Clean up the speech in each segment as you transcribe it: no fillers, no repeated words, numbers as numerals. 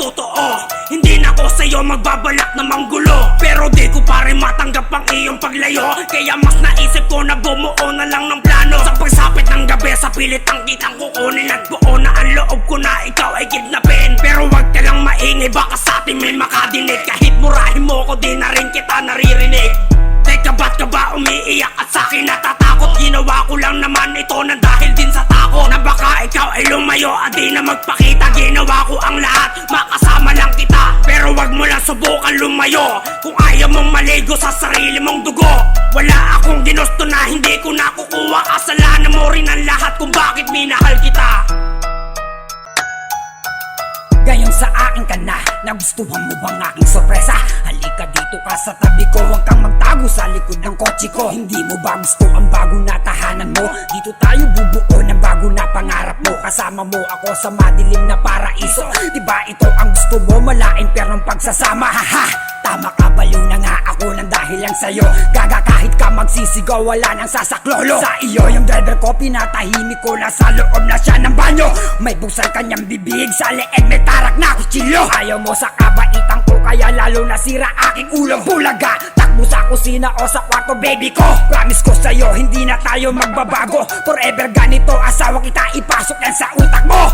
totoo. Hindi na ko sa'yo magbabalak na manggulo, pero di ko pa rin matanggap ang iyong paglayo. Kaya mas naisip ko na bumuo na lang ng plano. Sa pagsapit ng gabi sa pilit ang kitang kukunin, at buo na ang loob ko na ikaw ay kidnapin. Pero wag ka lang maingay, baka sa atin may makadinig. Kahit murahin mo ko, di na rin kita naririnig. Teka, ba't ka ba umiiyak at sa'kin natatakot? Ginawa ko lang naman ito nang dahil din sa takot na baka ikaw ay lumayo at di na magpakita. Ginawa ko ang lahat, makasama lang kita, pero wag mo lang subukan lumayo kung ayaw mong maligo sa sarili mong dugo. Wala akong ginusto na hindi ko nakukuha. Kasalanan mo rin ang lahat kung bakit minahal kita. Ngayon sa akin ka na, nagustuhan mo bang aking sorpresa? Halika dito ka sa tabi ko, huwag kang magtago sa likod ng kotse ko. Hindi mo ba gusto ang bago na tahanan mo? Dito tayo bubuo ng bago na pangarap mo. Kasama mo ako sa madilim na paraiso. Diba ito ang gusto mo, malaking perong pagsasama? Haha, tama ka, baliw na nga ako nang dahil lang sa'yo. Gaga kahit ka magsisigaw, wala nang sasaklolo. Sa iyo yung driver ko, pinatahimik ko na sa loob na siya ng banyo. May buksan kanyang bibig, sa leeg may tarak na kutsilyo. Ayaw mo sa kabaitan ko, kaya lalo nasira aking ulo. Bulaga, takbo sa kusina o sa kwarto, baby ko. Promise ko sa'yo, hindi na tayo magbabago. Forever ganito, asawa kita, ipasok yan sa utak mo.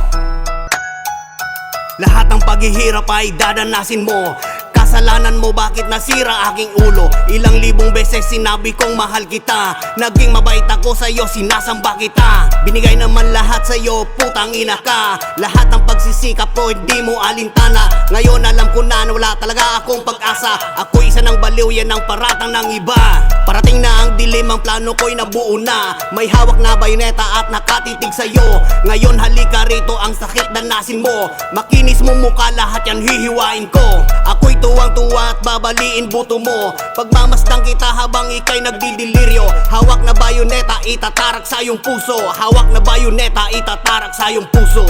Lahat ng paghihirap ay dadanasin mo. Kasalanan mo, bakit nasira aking ulo? Ilang libong beses sinabi kong mahal kita. Naging mabait ako sa'yo, sinasamba kita. Binigay naman lahat sa'yo, putang ina ka. Lahat ng pagsisikap ko, hindi mo alintana. Ngayon alam ko na wala talaga akong pag-asa. Ako isa ng baliw, yan ang paratang ng iba. Parating na ang dilim, ang plano ko'y nabuo na. May hawak na bayoneta at nakatitig sa'yo. Ngayon halika rito, ang sakit danasin mo. Makinis mo mukha, lahat yan hihiwain ko. Ako'y tuwang-tuwa at babaliin buto mo. Pagmamasdang kita habang ika'y nagdidiliryo. Hawak na bayoneta, itatarak sa iyong puso. Hawak na bayoneta, itatarak sa iyong puso.